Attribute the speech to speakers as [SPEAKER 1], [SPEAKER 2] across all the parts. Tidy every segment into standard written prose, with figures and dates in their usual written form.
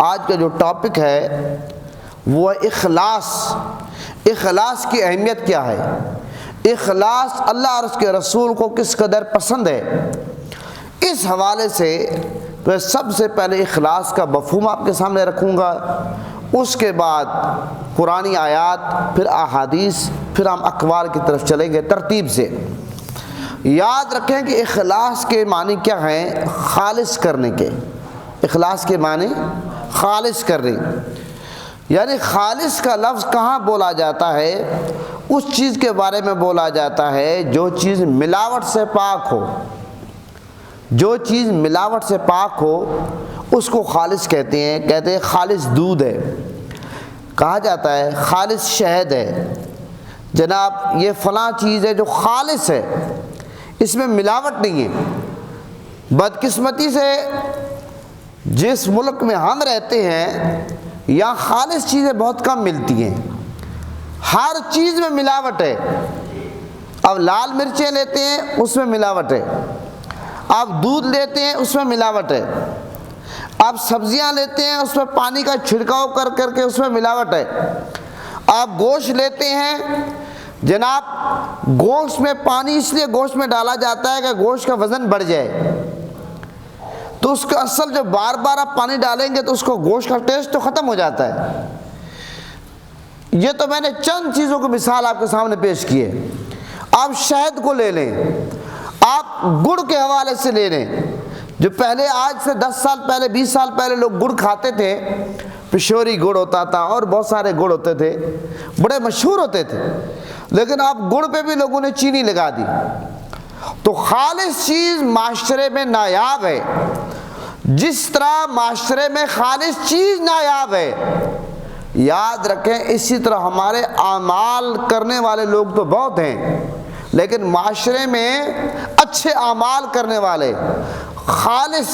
[SPEAKER 1] آج کا جو ٹاپک ہے وہ ہے اخلاص۔ اخلاص کی اہمیت کیا ہے، اخلاص اللہ اور اس کے رسول کو کس قدر پسند ہے۔ اس حوالے سے میں سب سے پہلے اخلاص کا مفہوم آپ کے سامنے رکھوں گا، اس کے بعد قرآنی آیات، پھر احادیث، پھر ہم اقوال کی طرف چلیں گے ترتیب سے۔ یاد رکھیں کہ اخلاص کے معنی کیا ہیں، خالص کرنے کے۔ اخلاص کے معنی خالص کرنے، یعنی خالص کا لفظ کہاں بولا جاتا ہے، اس چیز کے بارے میں بولا جاتا ہے جو چیز ملاوٹ سے پاک ہو۔ جو چیز ملاوٹ سے پاک ہو اس کو خالص کہتے ہیں خالص دودھ ہے، کہا جاتا ہے خالص شہد ہے، جناب یہ فلاں چیز ہے جو خالص ہے، اس میں ملاوٹ نہیں ہے۔ بدقسمتی سے جس ملک میں ہم رہتے ہیں یہاں خالص چیزیں بہت کم ملتی ہیں، ہر چیز میں ملاوٹ ہے۔ اب لال مرچیں لیتے ہیں اس میں ملاوٹ ہے، آپ دودھ لیتے ہیں اس میں ملاوٹ ہے، آپ سبزیاں لیتے ہیں اس میں پانی کا چھڑکاؤ کر کر کے اس میں ملاوٹ ہے، آپ گوشت لیتے ہیں جناب گوشت میں پانی اس لیے گوشت میں ڈالا جاتا ہے کہ گوشت کا وزن بڑھ جائے، تو اس کا اصل جو بار بار آپ پانی ڈالیں گے تو اس کو گوشت کا ٹیسٹ تو ختم ہو جاتا ہے۔ یہ تو میں نے چند چیزوں کو مثال آپ کے سامنے پیش کی ہے۔ آپ شہد کو لے لیں، آپ گڑ کے حوالے سے لے لیں، جو پہلے آج سے 10 سال پہلے 20 سال پہلے لوگ گڑ کھاتے تھے، پشوری گڑ ہوتا تھا اور بہت سارے گڑ ہوتے تھے، بڑے مشہور ہوتے تھے، لیکن اب گڑ پہ بھی لوگوں نے چینی لگا دی۔ تو خالص چیز معاشرے میں نایاب ہے، جس طرح معاشرے میں خالص چیز نایاب ہے، یاد رکھیں اسی طرح ہمارے اعمال کرنے والے لوگ تو بہت ہیں، لیکن معاشرے میں اچھے اعمال کرنے والے، خالص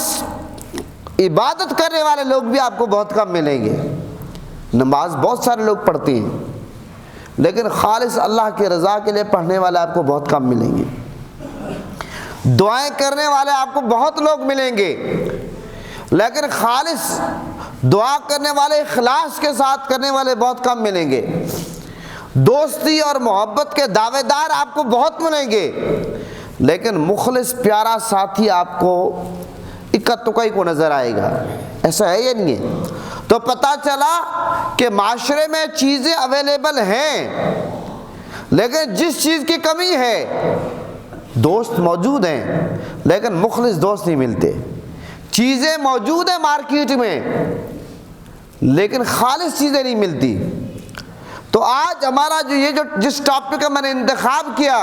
[SPEAKER 1] عبادت کرنے والے لوگ بھی آپ کو بہت کم ملیں گے۔ نماز بہت سارے لوگ پڑھتے ہیں، لیکن خالص اللہ کی رضا کے لیے پڑھنے والے آپ کو بہت کم ملیں گے۔ دعائیں کرنے والے آپ کو بہت لوگ ملیں گے، لیکن خالص دعا کرنے والے، اخلاص کے ساتھ کرنے والے بہت کم ملیں گے۔ دوستی اور محبت کے دعوے دار آپ کو بہت ملیں گے، لیکن مخلص پیارا ساتھی آپ کو اکا تکا کو نظر آئے گا۔ ایسا ہے یا نہیں ہے؟ تو پتہ چلا کہ معاشرے میں چیزیں اویلیبل ہیں، لیکن جس چیز کی کمی ہے، دوست موجود ہیں لیکن مخلص دوست نہیں ملتے، چیزیں موجود ہیں مارکیٹ میں لیکن خالص چیزیں نہیں ملتی۔ تو آج ہمارا جو جس ٹاپک کا میں نے انتخاب کیا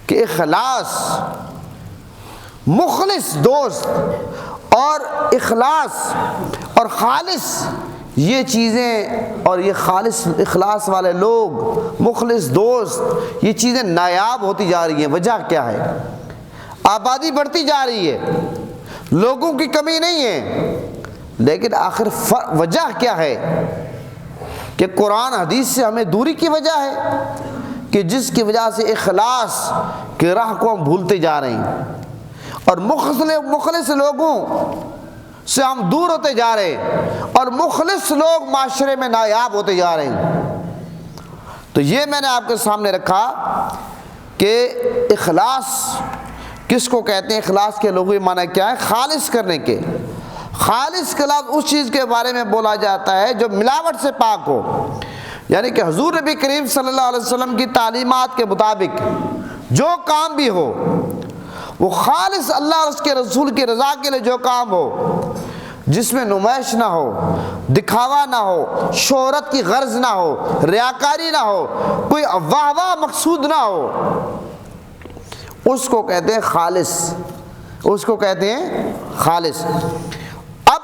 [SPEAKER 1] کہ اخلاص، مخلص دوست اور اخلاص اور خالص، یہ چیزیں اور یہ خالص اخلاص والے لوگ، مخلص دوست، یہ چیزیں نایاب ہوتی جا رہی ہیں۔ وجہ کیا ہے؟ آبادی بڑھتی جا رہی ہے، لوگوں کی کمی نہیں ہے، لیکن آخر وجہ کیا ہے؟ کہ قرآن حدیث سے ہمیں دوری کی وجہ ہے، کہ جس کی وجہ سے اخلاص کی راہ کو ہم بھولتے جا رہے ہیں اور مخلص لوگوں سے ہم دور ہوتے جا رہے ہیں، اور مخلص لوگ معاشرے میں نایاب ہوتے جا رہے ہیں۔ تو یہ میں نے آپ کے سامنے رکھا کہ اخلاص کس کو کہتے ہیں، اخلاص کے لغوی معنی کیا ہے؟ خالص کرنے کے۔ خالص کا لفظ اس چیز کے بارے میں بولا جاتا ہے جو ملاوٹ سے پاک ہو، یعنی کہ حضور نبی کریم صلی اللہ علیہ وسلم کی تعلیمات کے مطابق جو کام بھی ہو وہ خالص اللہ اور اس کے رسول کی رضا کے لیے جو کام ہو، جس میں نمائش نہ ہو، دکھاوا نہ ہو، شہرت کی غرض نہ ہو، ریاکاری نہ ہو، کوئی واہ واہ مقصود نہ ہو، اس کو کہتے ہیں خالص، اس کو کہتے ہیں خالص۔ اب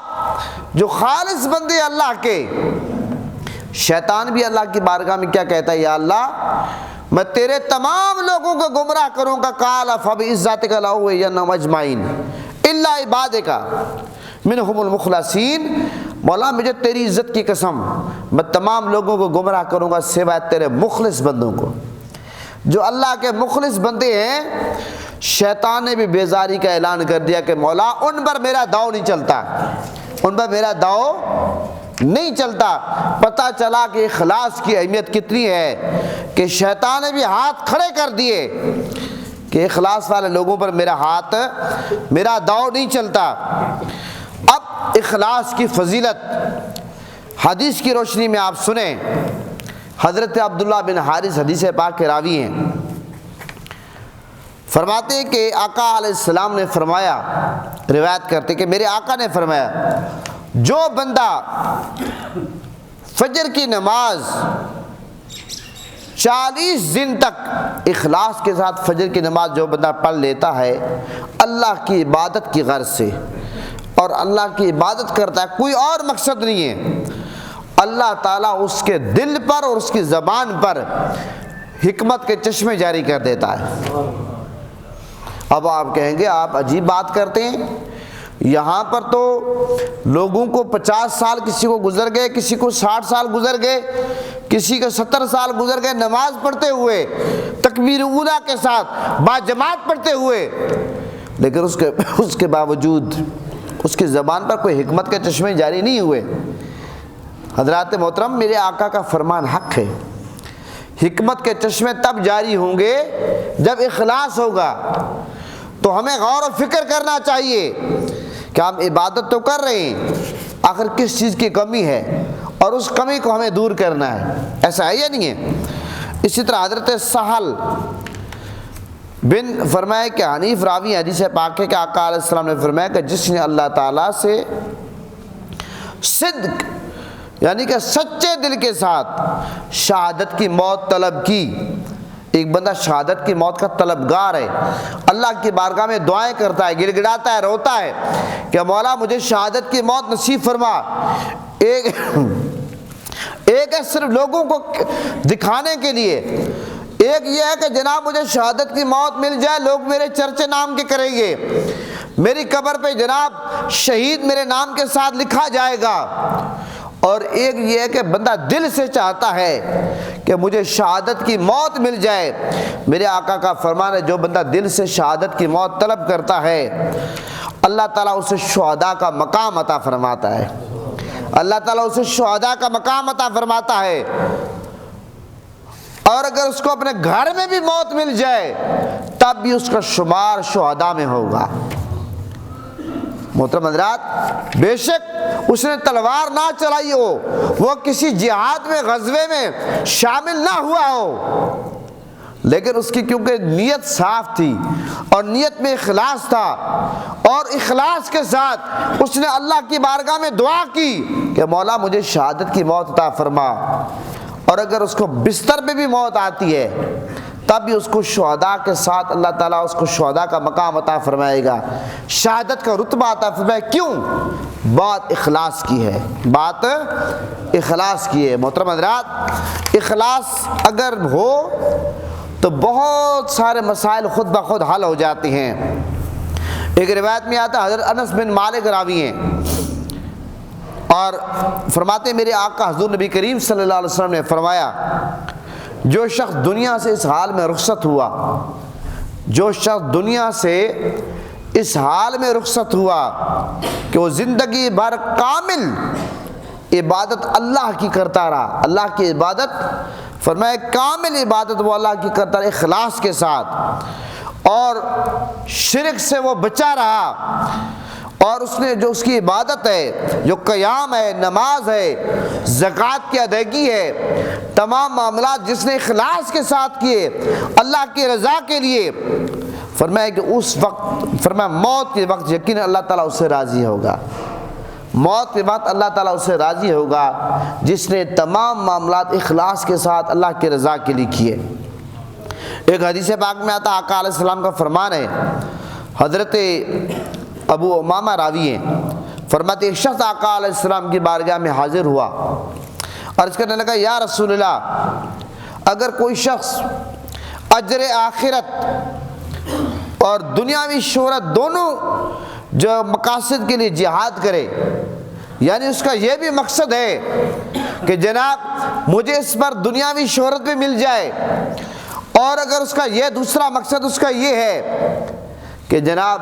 [SPEAKER 1] جو خالص بندے اللہ کے، شیطان بھی اللہ کی بارگاہ میں کیا کہتا ہے؟ یا اللہ میں تیرے تمام لوگوں کو گمراہ کروں گا، قال فبعزتک لأغوینہم اجمعین الا عبادک منہم المخلصین۔ مولا مجھے تیری عزت کی قسم، میں تمام لوگوں کو گمراہ کروں گا سوائے تیرے مخلص بندوں کو۔ جو اللہ کے مخلص بندے ہیں، شیطان نے بھی بیزاری کا اعلان کر دیا کہ مولا ان پر میرا داؤ نہیں چلتا، ان پر میرا داؤ نہیں چلتا۔ پتہ چلا کہ اخلاص کی اہمیت کتنی ہے کہ شیطان نے بھی ہاتھ کھڑے کر دیے کہ اخلاص والے لوگوں پر میرا داؤ نہیں چلتا۔ اب اخلاص کی فضیلت حدیث کی روشنی میں آپ سنیں۔ حضرت عبداللہ بن حارث حدیث پاک کے راوی ہیں، فرماتے ہیں کہ آقا علیہ السلام نے فرمایا، روایت کرتے کہ میرے آقا نے فرمایا، جو بندہ فجر کی نماز 40 دن تک اخلاص کے ساتھ فجر کی نماز جو بندہ پڑھ لیتا ہے اللہ کی عبادت کی غرض سے، اور اللہ کی عبادت کرتا ہے، کوئی اور مقصد نہیں ہے، اللہ تعالیٰ اس کے دل پر اور اس کی زبان پر حکمت کے چشمے جاری کر دیتا ہے۔ اب آپ کہیں گے آپ عجیب بات کرتے ہیں، یہاں پر تو لوگوں کو 50 سال کسی کو گزر گئے، کسی کو 60 سال گزر گئے، کسی کو 70 سال گزر گئے نماز پڑھتے ہوئے، تکبیر اولیٰ کے ساتھ با جماعت پڑھتے ہوئے، لیکن اس کے باوجود اس کی زبان پر کوئی حکمت کے چشمے جاری نہیں ہوئے۔ حضرات محترم، میرے آقا کا فرمان حق ہے، حکمت کے چشمے تب جاری ہوں گے جب اخلاص ہوگا۔ تو ہمیں غور و فکر کرنا چاہیے کہ ہم عبادت تو کر رہے ہیں، آخر کس چیز کی کمی ہے اور اس کمی کو ہمیں دور کرنا ہے، ایسا ہے یا نہیں ہے؟ اسی طرح حضرت سہل بن فرمایا کہ حنیف راوی حدیث پاک ہے کہ آقا علیہ السلام نے فرمایا کہ جس نے اللہ تعالیٰ سے صدق یعنی کہ سچے دل کے ساتھ شہادت کی موت طلب کی، ایک بندہ شہادت کی موت کا طلبگار ہے، اللہ کی بارگاہ میں دعائیں کرتا ہے، گڑ گڑاتا ہے، روتا ہے کہ مولا مجھے شہادت کی موت نصیب فرما، ایک ہے صرف لوگوں کو دکھانے کے لیے، ایک یہ ہے کہ جناب مجھے شہادت کی موت مل جائے، لوگ میرے چرچے نام کے کریں گے، میری قبر پہ جناب شہید میرے نام کے ساتھ لکھا جائے گا، اور ایک یہ ہے کہ بندہ دل سے چاہتا ہے کہ مجھے شہادت کی موت مل جائے۔ میرے آقا کا فرمان ہے جو بندہ دل سے شہادت کی موت طلب کرتا ہے اللہ تعالیٰ اسے شہداء کا مقام عطا فرماتا ہے، اللہ تعالیٰ اسے شہداء کا مقام عطا فرماتا ہے، اور اگر اس کو اپنے گھر میں بھی موت مل جائے تب بھی اس کا شمار شہداء میں ہوگا۔ محترم حضرات، بے شک اس نے تلوار نہ چلائی ہو، وہ کسی جہاد میں غزوے میں شامل نہ ہوا ہو، لیکن اس کی کیونکہ نیت صاف تھی اور نیت میں اخلاص تھا، اور اخلاص کے ساتھ اس نے اللہ کی بارگاہ میں دعا کی کہ مولا مجھے شہادت کی موت عطا فرما، اور اگر اس کو بستر پہ بھی موت آتی ہے تب بھی اس کو شہداء کے ساتھ اللہ تعالیٰ اس کو شہداء کا مقام عطا فرمائے گا، شہادت کا رتبہ عطا فرمائے۔ کیوں؟ بات اخلاص کی ہے، بات اخلاص کی ہے۔ محترم حضرات، اخلاص اگر ہو تو بہت سارے مسائل خود بخود حل ہو جاتے ہیں۔ ایک روایت میں آتا ہے حضرت انس بن مالک راوی ہیں اور فرماتے میرے آقا حضور نبی کریم صلی اللہ علیہ وسلم نے فرمایا جو شخص دنیا سے اس حال میں رخصت ہوا، جو شخص دنیا سے اس حال میں رخصت ہوا کہ وہ زندگی بھر کامل عبادت اللہ کی کرتا رہا، اللہ کی عبادت فرمائے کامل عبادت وہ اللہ کی کرتا رہا اخلاص کے ساتھ، اور شرک سے وہ بچا رہا، اور اس نے جو اس کی عبادت ہے، جو قیام ہے، نماز ہے، زکوٰۃ کی ادائیگی ہے، تمام معاملات جس نے اخلاص کے ساتھ کیے اللہ کی رضا کے لیے، فرمایا کہ اس وقت فرمایا موت کے وقت یقین اللہ تعالیٰ اس سے راضی ہوگا، موت کے بعد اللہ تعالیٰ اس سے راضی ہوگا جس نے تمام معاملات اخلاص کے ساتھ اللہ کی رضا کے لیے کیے۔ ایک حدیث پاک میں آتا آقا علیہ السلام کا فرمان ہے، حضرت ابو امامہ راوی ہیں، فرماتے ایک شخص آقا علیہ السلام کی بارگاہ میں حاضر ہوا، عرض کرنے لگا یا رسول اللہ، اگر کوئی شخص اجر آخرت اور دنیاوی شہرت دونوں جو مقاصد کے لیے جہاد کرے، یعنی اس کا یہ بھی مقصد ہے کہ جناب مجھے اس پر دنیاوی شہرت بھی مل جائے، اور اگر اس کا یہ دوسرا مقصد اس کا یہ ہے کہ جناب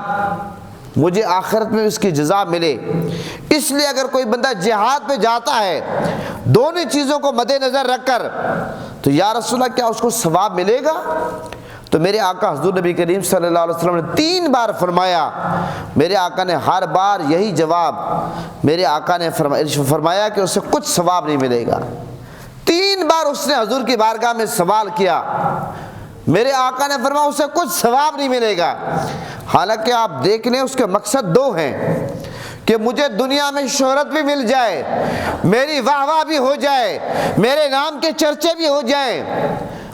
[SPEAKER 1] مجھے آخرت میں اس کی جزا ملے، اس لیے اگر کوئی بندہ جہاد پہ جاتا ہے دونوں چیزوں کو مد نظر رکھ کر تو یا رسول اللہ کیا اس کو ثواب ملے گا؟ تو میرے آقا حضور نبی کریم صلی اللہ علیہ وسلم نے 3 بار فرمایا، میرے آقا نے ہر بار یہی جواب، میرے آقا نے فرمایا کہ اسے کچھ ثواب نہیں ملے گا۔ 3 بار اس نے حضور کی بارگاہ میں سوال کیا، میرے آقا نے فرمایا اسے کچھ ثواب نہیں ملے گا۔ حالانکہ آپ دیکھ لیں اس کے مقصد 2 ہیں کہ مجھے دنیا میں شہرت بھی مل جائے، میری واہ واہ بھی ہو جائے، میرے نام کے چرچے بھی ہو جائیں،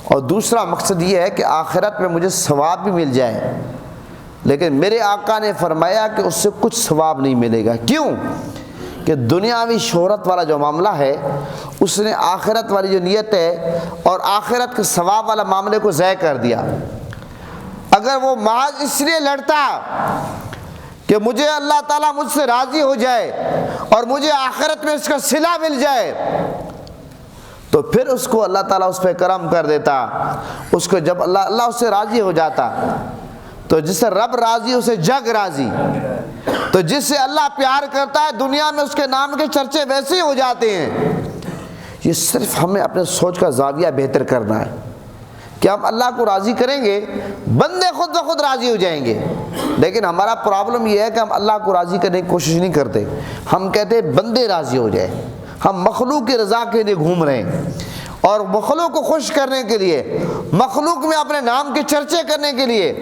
[SPEAKER 1] اور دوسرا مقصد یہ ہے کہ آخرت میں مجھے ثواب بھی مل جائے۔ لیکن میرے آقا نے فرمایا کہ اس سے کچھ ثواب نہیں ملے گا۔ کیوں؟ کہ دنیاوی شہرت والا جو معاملہ ہے اس نے آخرت والی جو نیت ہے اور آخرت کے ثواب والا معاملے کو ضائع کر دیا۔ اگر وہ محض اس لیے لڑتا کہ مجھے اللہ تعالیٰ مجھ سے راضی ہو جائے اور مجھے آخرت میں اس کا صلہ مل جائے تو پھر اس کو اللہ تعالیٰ اس پہ کرم کر دیتا، اس کو جب اللہ اس سے راضی ہو جاتا تو جس سے رب راضی اسے جگ راضی، تو جس سے اللہ پیار کرتا ہے دنیا میں اس کے نام کے چرچے ویسے ہی ہو جاتے ہیں۔ یہ صرف ہمیں اپنے سوچ کا زاویہ بہتر کرنا ہے کہ ہم اللہ کو راضی کریں گے، بندے خود بخود راضی ہو جائیں گے۔ لیکن ہمارا پرابلم یہ ہے کہ ہم اللہ کو راضی کرنے کی کوشش نہیں کرتے، ہم کہتے ہیں بندے راضی ہو جائیں۔ ہم مخلوق کی رضا کے لیے گھوم رہے ہیں اور مخلوق کو خوش کرنے کے لیے، مخلوق میں اپنے نام کے چرچے کرنے کے لیے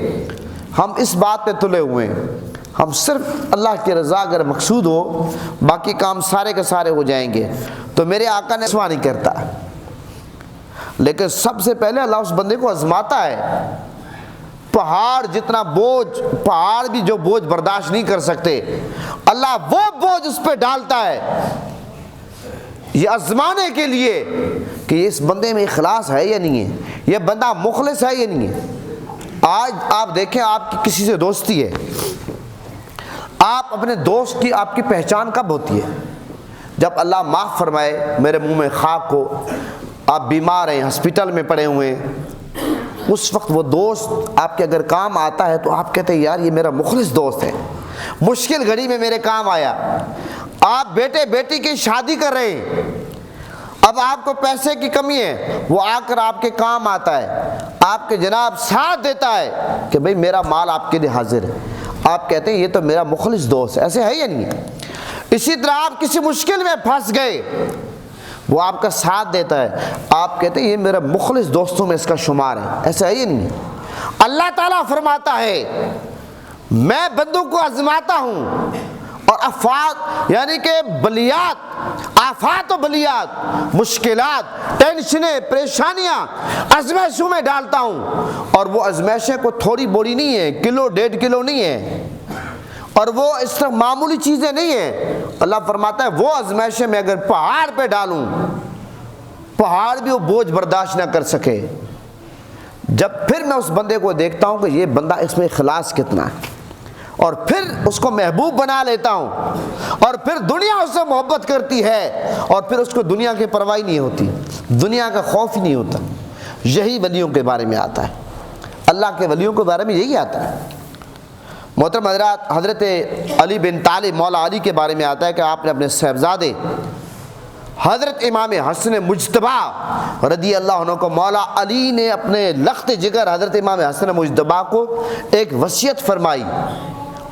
[SPEAKER 1] ہم اس بات پہ تلے ہوئے ہیں۔ ہم صرف اللہ کی رضا اگر مقصود ہو باقی کام سارے کے سارے ہو جائیں گے۔ تو میرے آقا نے سوا نہیں کرتا، لیکن سب سے پہلے اللہ اس بندے کو آزماتا ہے۔ پہاڑ جتنا بوجھ، پہاڑ بھی جو بوجھ برداشت نہیں کر سکتے، اللہ وہ بوجھ اس پہ ڈالتا ہے یہ آزمانے کے لیے کہ اس بندے میں اخلاص ہے یا نہیں ہے، یہ بندہ مخلص ہے یا نہیں ہے۔ آج آپ دیکھیں آپ کی کسی سے دوستی ہے، آپ اپنے دوست کی آپ کی پہچان کب ہوتی ہے؟ جب اللہ معاف فرمائے میرے منہ میں خاک ہو، آپ بیمار ہیں، ہسپیٹل میں پڑے ہوئے ہیں، اس وقت وہ دوست آپ کے اگر کام آتا ہے تو آپ کہتے ہیں یار یہ میرا مخلص دوست ہے، مشکل گھڑی میں میرے کام آیا۔ آپ بیٹے بیٹی کی شادی کر رہے ہیں، اب آپ کو پیسے کی کمی ہے، وہ آ کر آپ کے کام آتا ہے، آپ کے جناب ساتھ دیتا ہے کہ بھئی میرا مال آپ کے لیے حاضر ہے، آپ کہتے ہیں یہ تو میرا مخلص دوست ہے۔ ایسے ہے یا نہیں ہے؟ اسی طرح آپ کسی مشکل میں پھنس گئے، وہ آپ کا ساتھ دیتا ہے، آپ کہتے ہیں یہ میرا مخلص دوستوں میں اس کا شمار ہے۔ ایسا ہے یا نہیں؟ اللہ تعالیٰ فرماتا ہے میں بندوں کو آزماتا ہوں اور آفات یعنی کہ بلیات، آفات و بلیات، مشکلات، ٹینشنیں، پریشانیاں ازمائشوں میں ڈالتا ہوں، اور وہ ازمائشیں کو تھوڑی بوڑی نہیں ہے، کلو 1.5 کلو نہیں ہے، اور وہ اس طرح معمولی چیزیں نہیں ہیں۔ اللہ فرماتا ہے وہ ازمائشیں میں اگر پہاڑ پہ ڈالوں، پہاڑ بھی وہ بوجھ برداشت نہ کر سکے، جب پھر میں اس بندے کو دیکھتا ہوں کہ یہ بندہ اس میں اخلاص کتنا ہے، اور پھر اس کو محبوب بنا لیتا ہوں، اور پھر دنیا اس سے محبت کرتی ہے، اور پھر اس کو دنیا کی پرواہ نہیں ہوتی، دنیا کا خوف ہی نہیں ہوتا۔ یہی ولیوں کے بارے میں آتا ہے، اللہ کے ولیوں کے بارے میں یہی آتا ہے۔ محترم حضرات، حضرت علی بن طالب مولا علی کے بارے میں آتا ہے کہ آپ نے اپنے صاحبزادے حضرت امام حسن مجتبی رضی اللہ عنہ کو، مولا علی نے اپنے لخت جگر حضرت امام حسن مجتبی کو ایک وصیت فرمائی۔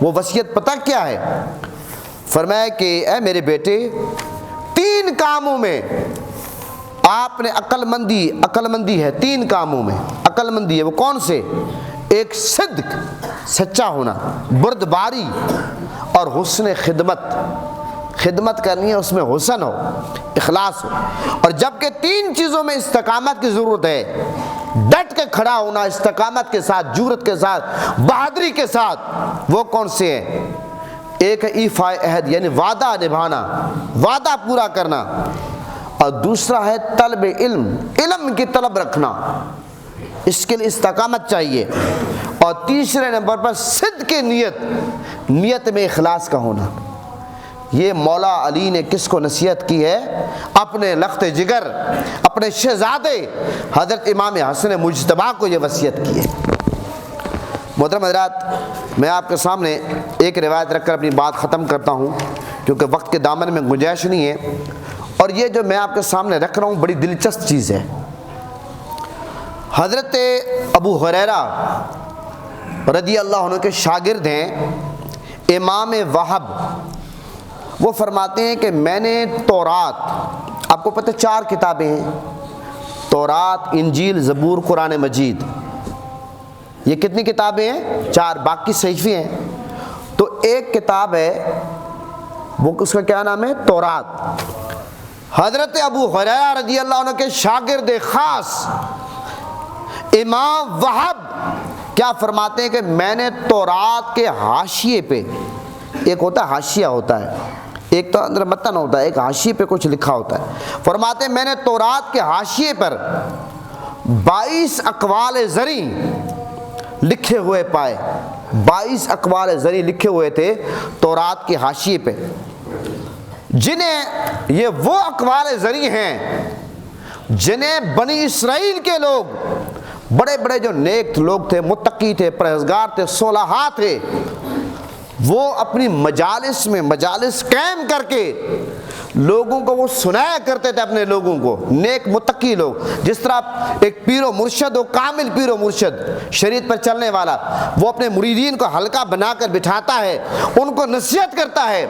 [SPEAKER 1] وہ وصیت پتہ کیا ہے؟ فرمایا کہ اے میرے بیٹے، 3 کاموں میں آپ نے عقل مندی ہے، 3 کاموں میں عقل مندی ہے۔ وہ کون سے؟ ایک صدق، سچا ہونا، بردباری، اور حسن خدمت کرنی ہے، اس میں حسن ہو، اخلاص ہو۔ اور جبکہ 3 چیزوں میں استقامت کی ضرورت ہے، ڈٹ کے کھڑا ہونا استقامت کے ساتھ، جرأت کے ساتھ، بہادری کے ساتھ، وہ کون سے ہیں؟ ایک ہے ایفاء عہد یعنی وعدہ نبھانا، وعدہ پورا کرنا، اور دوسرا ہے طلب علم کی طلب رکھنا، اس کے لیے استقامت چاہیے، اور تیسرے نمبر پر صدق کی نیت میں اخلاص کا ہونا۔ یہ مولا علی نے کس کو نصیحت کی ہے؟ اپنے لخت جگر، اپنے شہزادے حضرت امام حسن مجتبی کو یہ وصیت کی ہے۔ محترم حضرات، میں آپ کے سامنے ایک روایت رکھ کر اپنی بات ختم کرتا ہوں کیونکہ وقت کے دامن میں گنجائش نہیں ہے. اور یہ جو میں آپ کے سامنے رکھ رہا ہوں بڑی دلچسپ چیز ہے. حضرت ابو ہریرہ رضی اللہ عنہ کے شاگرد ہیں امام وہب. وہ فرماتے ہیں کہ میں نے تورات، آپ کو پتہ 4 کتابیں ہیں، تورات، انجیل، زبور، قرآن مجید. یہ کتنی کتابیں ہیں؟ 4. باقی صحیفے ہیں. تو ایک کتاب ہے وہ اس کا کیا نام ہے؟ تورات. حضرت ابو ہریرہ رضی اللہ عنہ کے شاگرد خاص امام وہب کیا فرماتے ہیں کہ میں نے تورات کے حاشیے پہ، ایک ہوتا ہے حاشیہ ہوتا ہے، ایک تو اندر متن ہوتا ہے، ایک حاشیے پہ کچھ لکھا ہوتا ہے. فرماتے ہیں میں نے تورات کے حاشیے پر 22 اقوال زرعی لکھے ہوئے پائے. 22 اقوال زرعی لکھے ہوئے تھے تورات کے حاشیے پہ، جنہیں یہ وہ اقوال زرعی ہیں جنہیں بنی اسرائیل کے لوگ، بڑے بڑے جو نیک لوگ تھے، متقی تھے، پرہیزگار تھے، صلحاء تھے، وہ اپنی مجالس میں مجالس قائم کر کے لوگوں کو وہ سنایا کرتے تھے، اپنے لوگوں کو. نیک متقی لوگ، جس طرح ایک پیر و مرشد ہو، کامل پیر و مرشد شریعت پر چلنے والا، وہ اپنے مریدین کو حلقہ بنا کر بٹھاتا ہے، ان کو نصیحت کرتا ہے.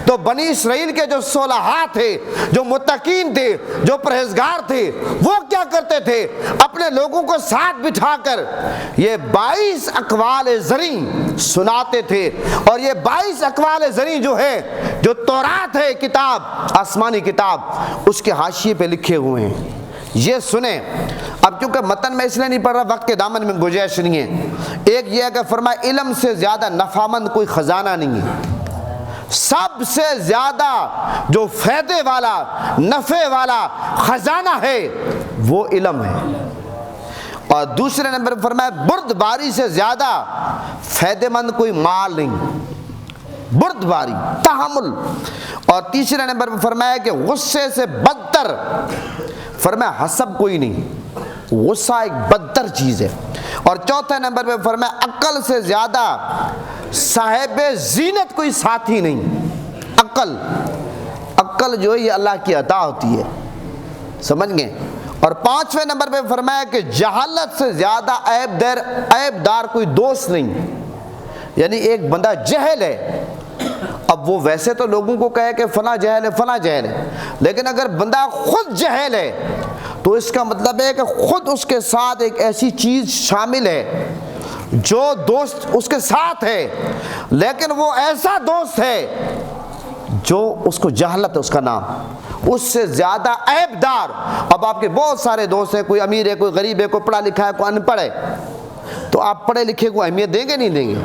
[SPEAKER 1] تو بنی اسرائیل کے جو صلحاء تھے، جو متقین تھے، جو پرہیزگار تھے، وہ کیا کرتے تھے؟ اپنے لوگوں کو ساتھ بٹھا کر یہ 22 اقوال زرعی سناتے تھے. اور یہ 22 اقوال زرعی جو ہے، جو تورات ہے کتاب، آسمانی کتاب، اس کے حاشیے پہ لکھے ہوئے ہیں. یہ سنیں. اب چونکہ متن میں اس لیے نہیں پڑھ رہا، وقت کے دامن میں گنجائش نہیں ہے. ایک یہ ہے کہ فرمایا علم سے زیادہ نفعمند کوئی خزانہ نہیں ہے. سب سے زیادہ جو فائدے والا، نفع والا خزانہ ہے وہ علم ہے. اور دوسرے نمبر پر فرمایا بردباری سے زیادہ فائدہ مند کوئی مال نہیں. بردباری، تحمل. اور تیسرے نمبر پر فرمایا کہ غصے سے بدتر، فرمایا حسب کوئی نہیں. غصہ ایک بدتر چیز ہے. اور چوتھے نمبر پہ فرمایا عقل سے زیادہ صاحب زینت کوئی ساتھی نہیں. عقل جو ہے یہ اللہ کی عطا ہوتی ہے، سمجھ گئے. اور 5ویں نمبر پہ فرمایا کہ جہالت سے زیادہ عیب دار کوئی دوست نہیں. یعنی ایک بندہ جہل ہے، اب وہ ویسے تو لوگوں کو کہے کہ فلاں جہل ہے، فلاں جہل ہے، لیکن اگر بندہ خود جہل ہے تو اس کا مطلب ہے کہ خود اس کے ساتھ ایک ایسی چیز شامل ہے جو دوست اس کے ساتھ ہے، لیکن وہ ایسا دوست ہے جو اس کو جہالت ہے اس کا نام، اس سے زیادہ عیب دار. اب آپ کے بہت سارے دوست ہیں، کوئی امیر ہے، کوئی غریب ہے، کوئی پڑھا لکھا ہے، کوئی ان پڑھ ہے، تو آپ پڑھے لکھے کو اہمیت دیں گے نہیں دیں گے؟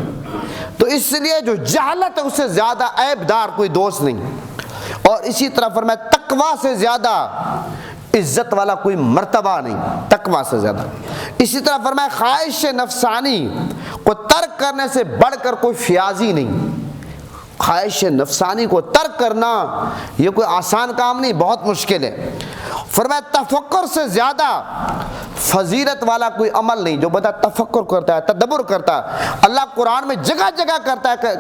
[SPEAKER 1] تو اس لیے جو جہالت ہے اس سے زیادہ عیب دار کوئی دوست نہیں. اور اسی طرح فرمایا تقویٰ سے زیادہ عزت والا کوئی مرتبہ نہیں، تقویٰ سے زیادہ. اسی طرح فرمایا خواہش نفسانی کو ترک کرنے سے بڑھ کر کوئی فیاضی نہیں. خواہش نفسانی کو ترک کرنا یہ کوئی آسان کام نہیں، بہت مشکل ہے. فرمایا تفکر سے زیادہ فضیلت والا کوئی عمل نہیں. جو بندہ تفکر کرتا ہے، تدبر کرتا ہے، اللہ قرآن میں جگہ جگہ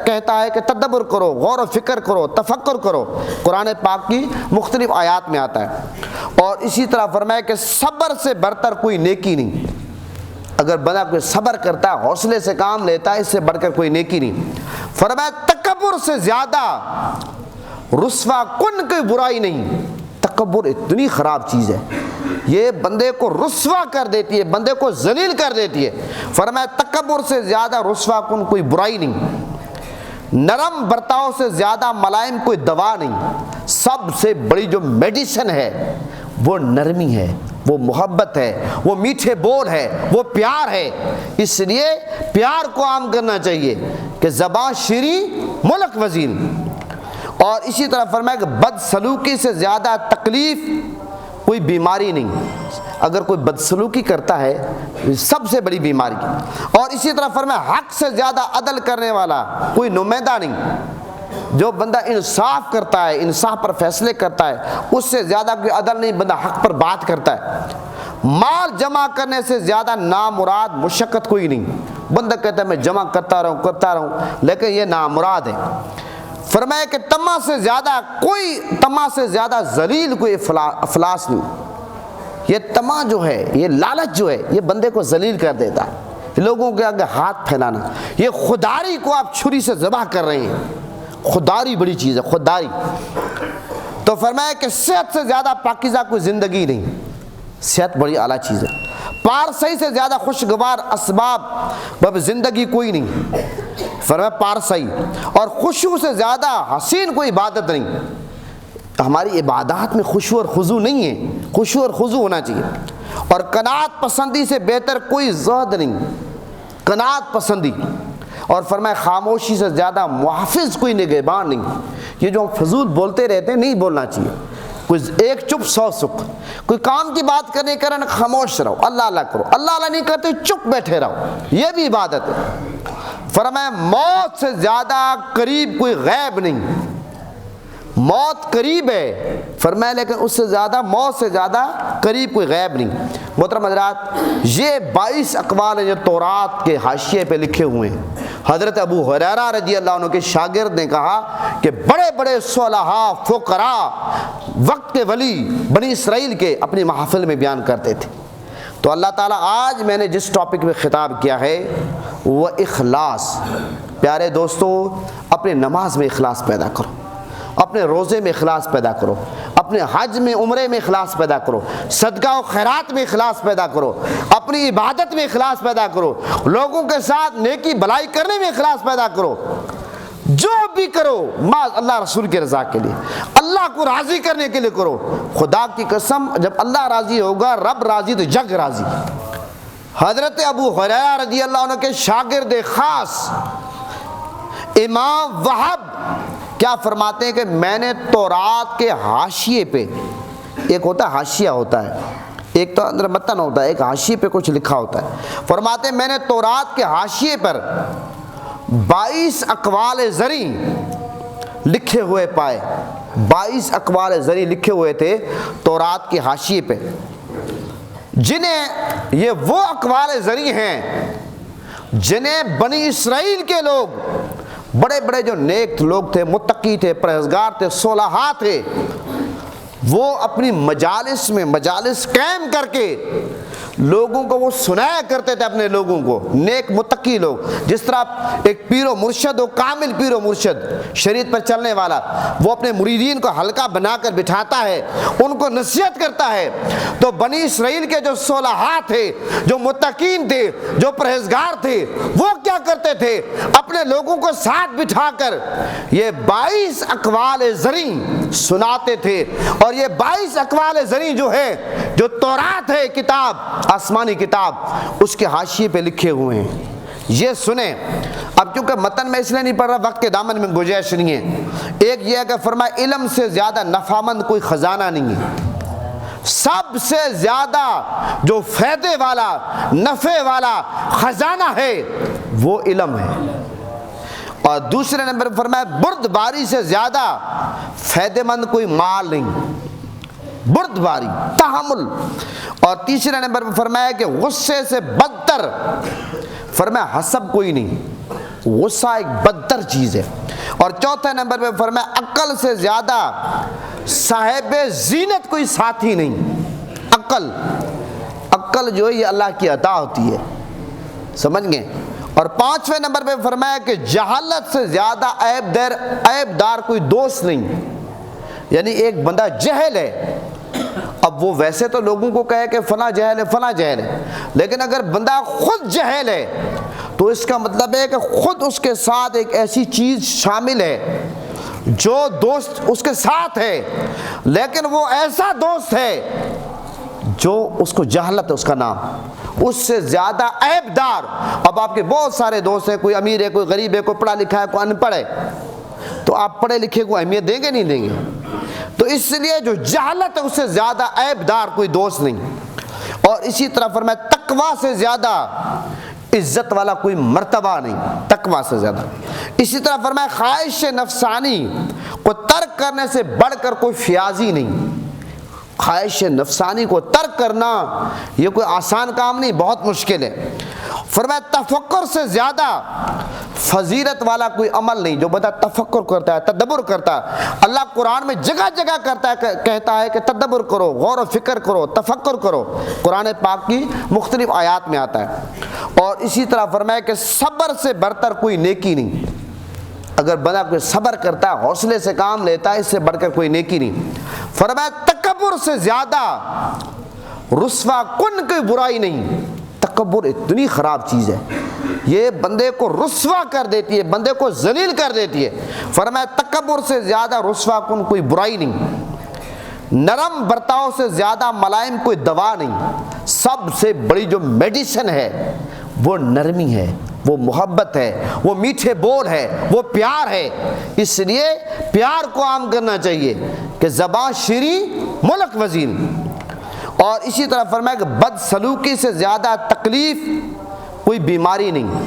[SPEAKER 1] کہتا ہے کہ تدبر کرو، غور و فکر کرو، تفکر کرو. قرآن پاک کی مختلف آیات میں آتا ہے. اور اسی طرح فرمایا کہ صبر سے برتر کوئی نیکی نہیں. اگر بندہ کوئی صبر کرتا ہے، حوصلے سے کام لیتا ہے، اس سے بڑھ کر کوئی نیکی نہیں. فرمایا تکبر سے زیادہ رسوا کن کوئی برائی نہیں. تکبر اتنی خراب چیز ہے، یہ بندے کو رسوا کر دیتی ہے، بندے کو ذلیل کر دیتی ہے. فرمایا تکبر سے زیادہ رسوا کن کوئی برائی نہیں. نرم برتاؤ سے زیادہ ملائم کوئی دوا نہیں. سب سے بڑی جو میڈیسن ہے وہ نرمی ہے، وہ محبت ہے، وہ میٹھے بول ہے، وہ پیار ہے. اس لیے پیار کو عام کرنا چاہیے کہ زبان شیریں ملک وزین. اور اسی طرح فرمایا کہ بدسلوکی سے زیادہ تکلیف کوئی بیماری نہیں. اگر کوئی بدسلوکی کرتا ہے سب سے بڑی بیماری. اور اسی طرح فرمایا حق سے زیادہ عدل کرنے والا کوئی نمائندہ نہیں. جو بندہ انصاف کرتا ہے، انصاف پر فیصلے کرتا ہے، اس سے زیادہ کوئی عدل نہیں، بندہ حق پر بات کرتا ہے. مال جمع کرنے سے زیادہ نامراد مشقت کوئی نہیں. بندہ کہتا ہے میں جمع کرتا رہوں لیکن یہ نامراد ہے. فرمایا کہ طمع سے زیادہ ذلیل کوئی افلاس نہیں. یہ طمع جو ہے، یہ لالچ جو ہے، یہ بندے کو ذلیل کر دیتا ہے. لوگوں کے آگے ہاتھ پھیلانا، یہ خودداری کو آپ چھری سے ذبح کر رہے ہیں. خودداری بڑی چیز ہے، خودداری. تو فرمایا کہ صحت سے زیادہ پاکیزہ کوئی زندگی نہیں. صحت بڑی اعلیٰ چیز ہے. پارسائی سے زیادہ خوشگوار اسباب زندگی کوئی نہیں. فرمایا پارسائی اور خشوع سے زیادہ حسین کوئی عبادت نہیں. ہماری عبادات میں خشوع اور خضوع نہیں ہے، خشوع اور خضوع ہونا چاہیے. اور قناعت پسندی سے بہتر کوئی زہد نہیں، قناعت پسندی. اور فرمایا خاموشی سے زیادہ محافظ کوئی نگہبان نہیں. یہ جو ہم فضول بولتے رہتے ہیں نہیں بولنا چاہیے. کوئی ایک چپ سو سکھ. کوئی کام کی بات کرنے کرن خاموش رہو، اللہ اللہ کرو. اللہ اللہ نہیں کرتے چپ بیٹھے رہو، یہ بھی عبادت ہے. فرمایا موت سے زیادہ قریب کوئی غیب نہیں. موت قریب ہے فرمایا، لیکن اس سے زیادہ، موت سے زیادہ قریب کوئی غیب نہیں. محترم حضرات، یہ 22 اقوال ہیں جو تورات کے حاشیے پہ لکھے ہوئے ہیں. حضرت ابو ہریرہ رضی اللہ عنہ کے شاگرد نے کہا کہ بڑے بڑے صلحاء فقراء وقت کے ولی بنی اسرائیل کے اپنی محافل میں بیان کرتے تھے. تو اللہ تعالیٰ آج میں نے جس ٹاپک پہ خطاب کیا ہے وہ اخلاص. پیارے دوستو، اپنے نماز میں اخلاص پیدا کرو، اپنے روزے میں اخلاص پیدا کرو، اپنے حج میں عمرے میں اخلاص پیدا کرو، صدقہ و خیرات میں اخلاص پیدا کرو، اپنی عبادت میں اخلاص پیدا کرو، لوگوں کے ساتھ نیکی بھلائی کرنے میں اخلاص پیدا کرو. جو بھی کرو اللہ رسول کی رضا کے لیے، اللہ کو راضی کرنے کے لیے کرو. خدا کی قسم، جب اللہ راضی ہوگا، رب راضی تو جگ راضی. حضرت ابو ہریرہ رضی اللہ عنہ کے شاگرد خاص امام وہب کیا فرماتے ہیں کہ میں نے تورات کے حاشیے پہ، ایک ہوتا ہے حاشیہ ہوتا ہے، ایک تو اندر متن ہوتا ہے، ایک حاشیے پہ کچھ لکھا ہوتا ہے. فرماتے ہیں میں نے تورات کے حاشیے پر 22 اقوال زرعی لکھے ہوئے پائے. 22 اقوال زرعی لکھے ہوئے تھے تورات کے حاشیے پہ، جنہیں، یہ وہ اقوال زرعی ہیں جنہیں بنی اسرائیل کے لوگ، بڑے بڑے جو نیک لوگ تھے، متقی تھے، پرہیزگار تھے، صلحاء تھے، وہ اپنی مجالس میں مجالس قائم کر کے لوگوں کو وہ سنایا کرتے تھے. اپنے لوگوں کو، نیک متقی لوگ، جس طرح ایک پیر و مرشد ہو، کامل پیر و مرشد شریعت پر چلنے والا، وہ اپنے مریدین کو حلقہ بنا کر بٹھاتا ہے، ان کو نصیحت کرتا ہے. تو بنی اسرائیل کے جو صلحاء تھے، جو متقین تھے، جو پرہیزگار تھے، وہ کیا کرتے تھے؟ اپنے لوگوں کو ساتھ بٹھا کر یہ 22 اقوال زرعی سناتے تھے. اور یہ 22 اقوال زرعی جو ہے، جو تورات ہے کتاب، آسمانی کتاب، اس کے حاشیے پہ لکھے ہوئے ہیں. یہ سنیں. اب چونکہ متن میں اس لیے نہیں پڑھ رہا، وقت کے دامن میں گنجائش نہیں ہے. ایک یہ ہے کہ فرمایا علم سے زیادہ نفعمند کوئی خزانہ نہیں ہے. سب سے زیادہ جو فائدے والا، نفع والا خزانہ ہے وہ علم ہے. اور دوسرے نمبر پر فرمایا بردباری سے زیادہ فائدہ مند کوئی مال نہیں. بردباری، تحمل. اور تیسرے نمبر پر فرمایا کہ غصے سے بدتر، فرمایا حسب کوئی نہیں. غصہ ایک بدتر چیز ہے. اور چوتھے نمبر پہ فرمایا عقل سے زیادہ صاحب زینت کوئی ساتھی نہیں. عقل جو ہے یہ اللہ کی عطا ہوتی ہے، سمجھ گئے. اور پانچویں نمبر پہ فرمایا کہ جہالت سے زیادہ عیب دار کوئی دوست نہیں. یعنی ایک بندہ جہل ہے، اب وہ ویسے تو لوگوں کو کہے کہ فلاں جہل ہے، فلاں جہل ہے، لیکن اگر بندہ خود جہل ہے تو اس کا مطلب ہے کہ خود اس کے ساتھ ایک ایسی چیز شامل ہے جو دوست اس کے ساتھ ہے، لیکن وہ ایسا دوست ہے جو اس کو جہالت ہے اس کا نام، اس سے زیادہ عیب دار. اب آپ کے بہت سارے دوست ہیں، کوئی امیر ہے، کوئی غریب ہے، کوئی پڑھا لکھا ہے، کوئی ان پڑھ ہے، تو آپ پڑھے لکھے کو اہمیت دیں گے نہیں دیں گے؟ تو اس لیے جو جہالت ہے اس سے زیادہ عیب دار کوئی دوست نہیں. اور اسی طرح فرمایا تقویٰ سے زیادہ عزت والا کوئی مرتبہ نہیں. تقویٰ سے زیادہ. اسی طرح فرمایا خواہش نفسانی کو ترک کرنے سے بڑھ کر کوئی فیاضی نہیں. خواہش نفسانی کو ترک کرنا یہ کوئی آسان کام نہیں، بہت مشکل ہے. فرمایا تفکر سے زیادہ فضیلت والا کوئی عمل نہیں جو بندہ تفکر کرتا ہے، تدبر کرتا ہے۔ اللہ قرآن میں جگہ جگہ کہتا ہے کہ تدبر کرو، غور و فکر کرو، تفکر کرو، قرآن پاک کی مختلف آیات میں آتا ہے۔ اور اسی طرح فرمایا کہ صبر سے برتر کوئی نیکی نہیں، اگر بندہ کوئی صبر کرتا ہے، حوصلے سے کام لیتا ہے، اس سے بڑھ کر کوئی نیکی نہیں۔ فرمایا تکبر سے زیادہ رسوا کن کوئی برائی نہیں۔ تکبر اتنی خراب چیز ہے، یہ بندے کو رسوا کر دیتی ہے، بندے کو ذلیل کر دیتی ہے۔ فرمایا تکبر سے زیادہ رسوا کن کوئی برائی نہیں، نرم برتاؤ سے زیادہ ملائم کوئی دوا نہیں۔ سب سے بڑی جو میڈیسن ہے وہ نرمی ہے، وہ محبت ہے، وہ میٹھے بول ہے، وہ پیار ہے۔ اس لیے پیار کو عام کرنا چاہیے کہ زبان شیریں ملک وزین۔ اور اسی طرح فرمایا کہ بد سلوکی سے زیادہ تکلیف کوئی بیماری نہیں،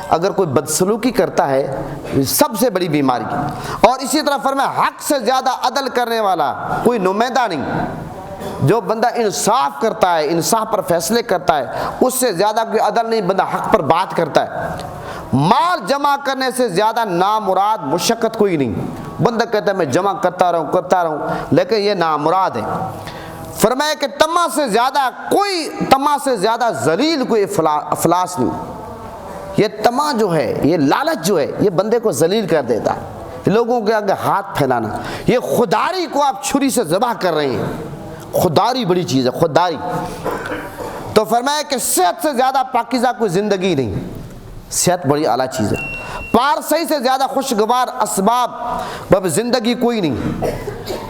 [SPEAKER 1] اگر کوئی بدسلوکی کرتا ہے سب سے بڑی بیماری۔ اور اسی طرح فرمایا حق سے زیادہ عدل کرنے والا کوئی نمائندہ نہیں، جو بندہ انصاف کرتا ہے، انصاف پر فیصلے کرتا ہے، اس سے زیادہ کوئی عدل نہیں، بندہ حق پر بات کرتا ہے۔ مال جمع کرنے سے زیادہ نامراد مشقت کوئی نہیں، بندہ کہتا ہے میں جمع کرتا رہوں لیکن یہ نامراد ہے۔ فرمایا کہ طمع سے زیادہ ذلیل کوئی افلاس نہیں۔ یہ طمع جو ہے، یہ لالچ جو ہے، یہ بندے کو ذلیل کر دیتا ہے، لوگوں کے آگے ہاتھ پھیلانا، یہ خودداری کو آپ چھری سے ذبح کر رہے ہیں۔ خودداری بڑی چیز ہے، خودداری۔ تو فرمایا کہ صحت سے زیادہ پاکیزہ کوئی زندگی نہیں، صحت بڑی اعلیٰ چیز ہے۔ پارسائی سے زیادہ خوشگوار اسباب زندگی کوئی نہیں،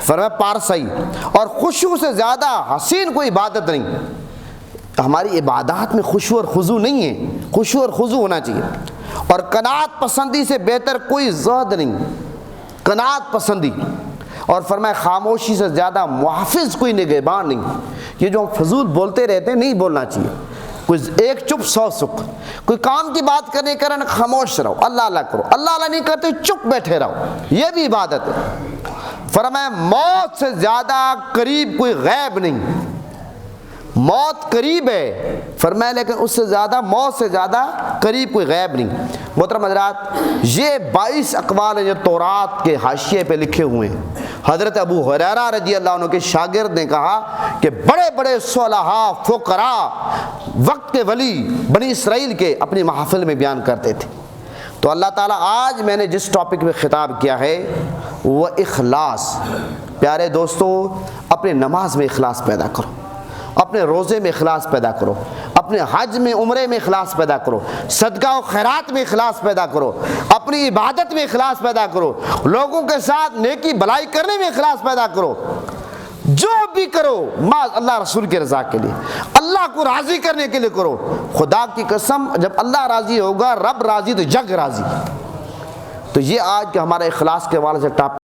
[SPEAKER 1] فرمایا پارسائی۔ اور خشوع سے زیادہ حسین کوئی عبادت نہیں، ہماری عبادات میں خشوع اور خضوع نہیں ہے، خشوع اور خضوع ہونا چاہیے۔ اور قناعت پسندی سے بہتر کوئی زہد نہیں، قناعت پسندی۔ اور فرمایا خاموشی سے زیادہ محافظ کوئی نگہبان نہیں۔ یہ جو ہم فضول بولتے رہتے ہیں نہیں بولنا چاہیے، کوئی ایک چپ سو سکھ، کوئی کام کی بات کرنے کرن خاموش رہو، اللہ اللہ کرو، اللہ اللہ نہیں کرتے چپ بیٹھے رہو، یہ بھی عبادت ہے۔ فرمایا موت سے زیادہ قریب کوئی غیب نہیں، موت قریب ہے فرمایا لیکن اس سے زیادہ، موت سے زیادہ قریب کوئی غیب نہیں۔ محترم حضرات، یہ 22 اقوال ہیں جو تورات کے حاشیے پہ لکھے ہوئے ہیں۔ حضرت ابو ہریرہ رضی اللہ عنہ کے شاگرد نے کہا کہ بڑے بڑے صلحاء فقراء وقت کے ولی بنی اسرائیل کے اپنی محافل میں بیان کرتے تھے۔ تو اللہ تعالیٰ آج میں نے جس ٹاپک میں خطاب کیا ہے وہ اخلاص۔ پیارے دوستو، اپنے نماز میں اخلاص پیدا کرو، اپنے روزے میں اخلاص پیدا کرو، اپنے حج میں عمرے میں اخلاص پیدا کرو، صدقہ و خیرات میں اخلاص پیدا کرو، اپنی عبادت میں اخلاص پیدا کرو، لوگوں کے ساتھ نیکی بھلائی کرنے میں اخلاص پیدا کرو۔ جو بھی کرو اللہ رسول کے رضا کے لیے، اللہ کو راضی کرنے کے لیے کرو۔ خدا کی قسم جب اللہ راضی ہوگا، رب راضی تو جگ راضی۔ تو یہ آج کے ہمارے اخلاص کے حوالے سے ٹاپک